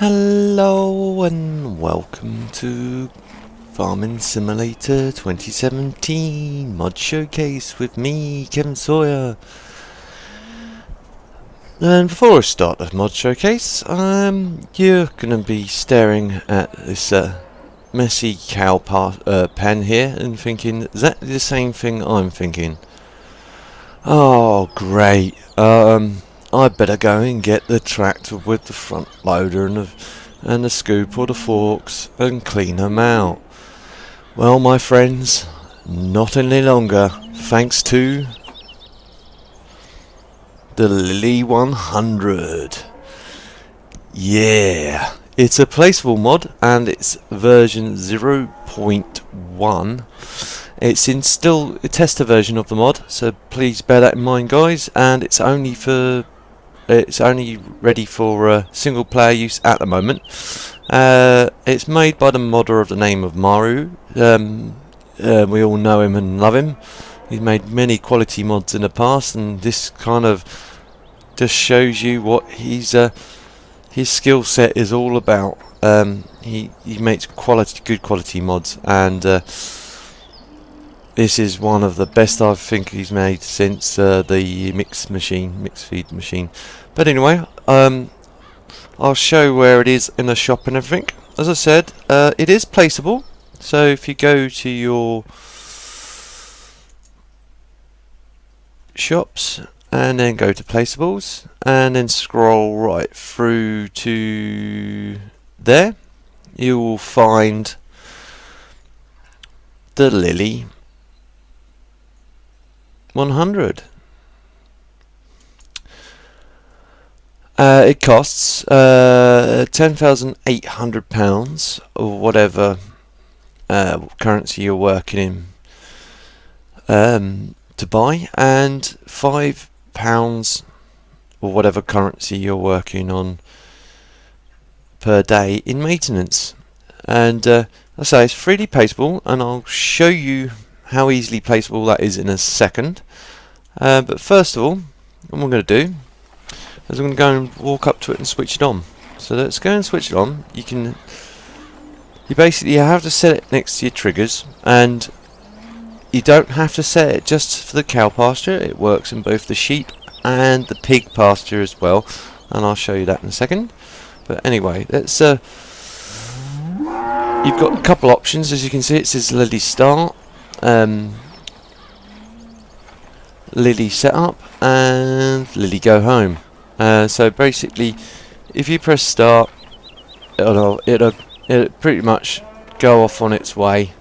Hello and welcome to Farming Simulator 2017 Mod Showcase with me, Kevin Sawyer. And before I start the Mod Showcase, you're going to be staring at this messy cow pen here and thinking exactly the same thing I'm thinking. Oh great, I better go and get the tractor with the front loader and the scoop or the forks and clean them out. Well, my friends, not any longer, thanks to the Lely 100. Yeah, it's a placeable mod and it's version 0.1. It's in still a tester version of the mod, so please bear that in mind, guys. And it's only ready for single player use at the moment. It's made by the modder of the name of Marhu. We all know him and love him. He's made many quality mods in the past, and this kind of just shows you what his skill set is all about. He makes good quality mods, and this is one of the best I think he's made since the mix feed machine. But anyway, I'll show where it is in the shop and everything. As I said, it is placeable. So if you go to your shops and then go to placeables and then scroll right through to there, you will find the Lely 100. It costs £10,800 or whatever currency you're working in to buy, and £5 or whatever currency you're working on per day in maintenance. And I say it's freely placeable, and I'll show you how easily placeable that is in a second. But first of all, what I'm going to do is I'm going to go and walk up to it and switch it on. So let's go and switch it on. You basically have to set it next to your triggers, and you don't have to set it just for the cow pasture. It works in both the sheep and the pig pasture as well, and I'll show you that in a second. But anyway, let's you've got a couple options. As you can see, it says Lely Start, Lely Setup, and Lely Go Home. So basically, if you press start, it'll pretty much go off on its way,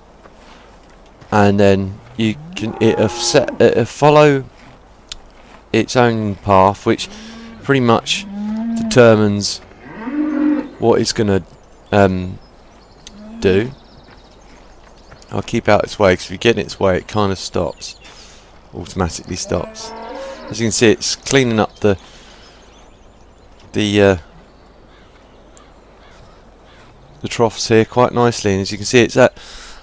and then it'll follow its own path, which pretty much determines what it's gonna do. I'll keep out its way, because if you get in its way, it kind of automatically stops. As you can see, it's cleaning up the troughs here quite nicely, and as you can see,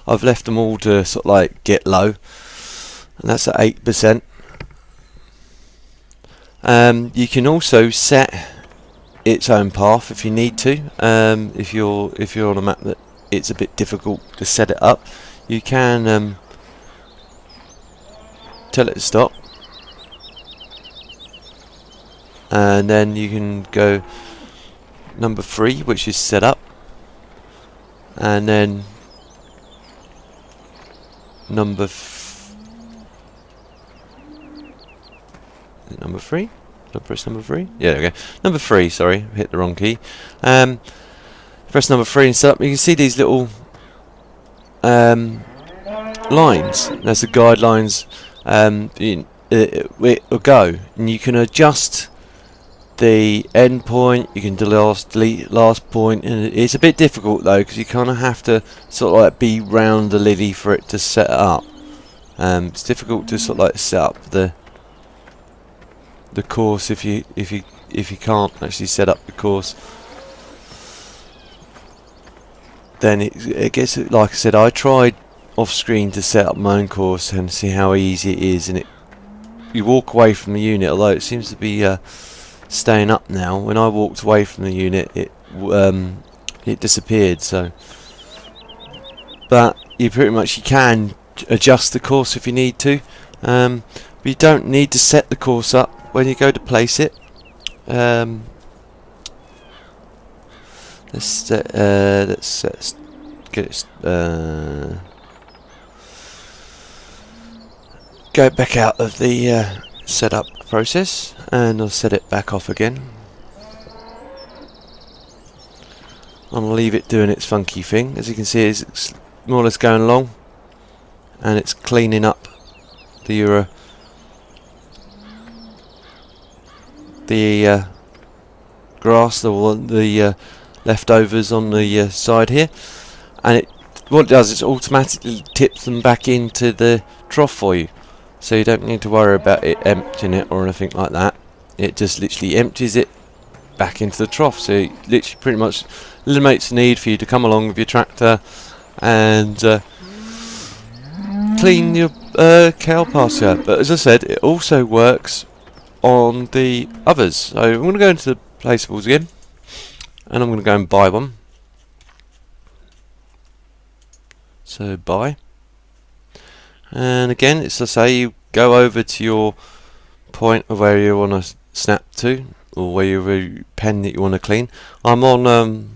I've left them all to sort of like get low, and that's at 8%. You can also set its own path if you need to. If you're on a map that it's a bit difficult to set it up, you can tell it to stop, and then you can go number 3, which is set up, and then number 3. Did I press number 3? Yeah, there we go. Number 3, sorry, hit the wrong key. Press number 3 and set up. You can see these little lines. That's the guidelines. It will go, and you can adjust the end point. You can delete last point, and it's a bit difficult though, because you kind of have to sort of like be round the Lely for it to set it up. It's difficult to sort of like set up the course if you can't actually set up the course. Then it gets, like I said, I tried off screen to set up my own course and see how easy it is, and you walk away from the unit, although it seems to be staying up now. When I walked away from the unit, it it disappeared. So, but you can adjust the course if you need to. But you don't need to set the course up when you go to place it. Let's get it. Go back out of the setup process, and I'll set it back off again. I'll leave it doing its funky thing. As you can see, it's more or less going along, and it's cleaning up the grass, the leftovers on the side here, and what it does is automatically tips them back into the trough for you, so you don't need to worry about it emptying it or anything like that. It just literally empties it back into the trough, so it literally pretty much eliminates the need for you to come along with your tractor and clean your cow pasture. But as I said, it also works on the others. So I'm going to go into the placeables again, and I'm going to go and buy one. So buy, and again, it's to say you go over to your point of where you want to snap to, or where your pen that you want to clean. I'm on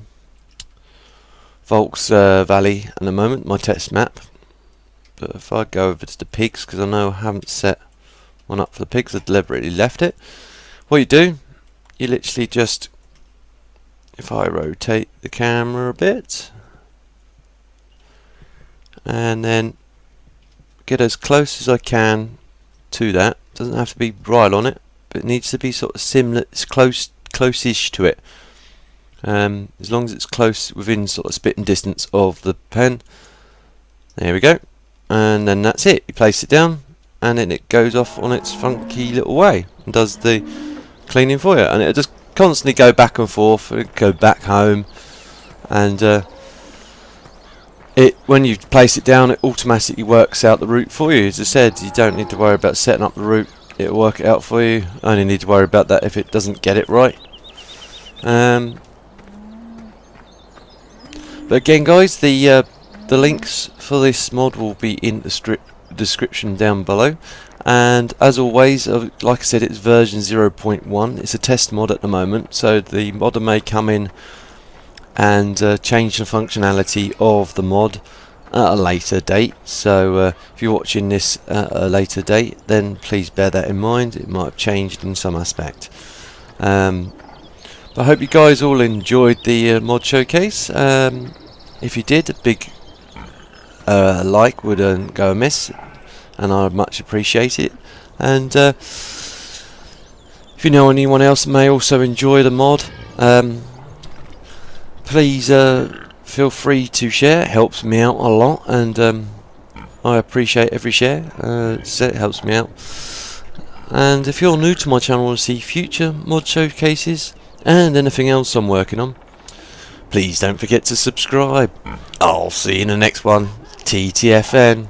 Volks Valley at the moment, my test map. But if I go over to the pigs, because I know I haven't set one up for the pigs, I deliberately left it. What you do, you literally just, if I rotate the camera a bit, and then get as close as I can to that. Doesn't have to be right on it, but it needs to be sort of similar, it's close-ish to it. As long as it's close, within sort of spitting distance of the pen. There we go. And then that's it. You place it down, and then it goes off on its funky little way and does the cleaning for you. And it'll just constantly go back and forth, go back home, and when you place it down, it automatically works out the route for you. As I said, you don't need to worry about setting up the route. It'll work it out for you. Only need to worry about that if it doesn't get it right. But again, guys, the links for this mod will be in the description down below. And as always, like I said, it's version 0.1. It's a test mod at the moment, so the modder may come in and change the functionality of the mod at a later date. So if you're watching this at a later date, then please bear that in mind. It might have changed in some aspect. But I hope you guys all enjoyed the mod showcase. If you did, a big like wouldn't go amiss, and I'd much appreciate it. And if you know anyone else may also enjoy the mod, please feel free to share. It helps me out a lot, and I appreciate every share. It helps me out. And if you're new to my channel and see future mod showcases and anything else I'm working on, please don't forget to subscribe. I'll see you in the next one. TTFN.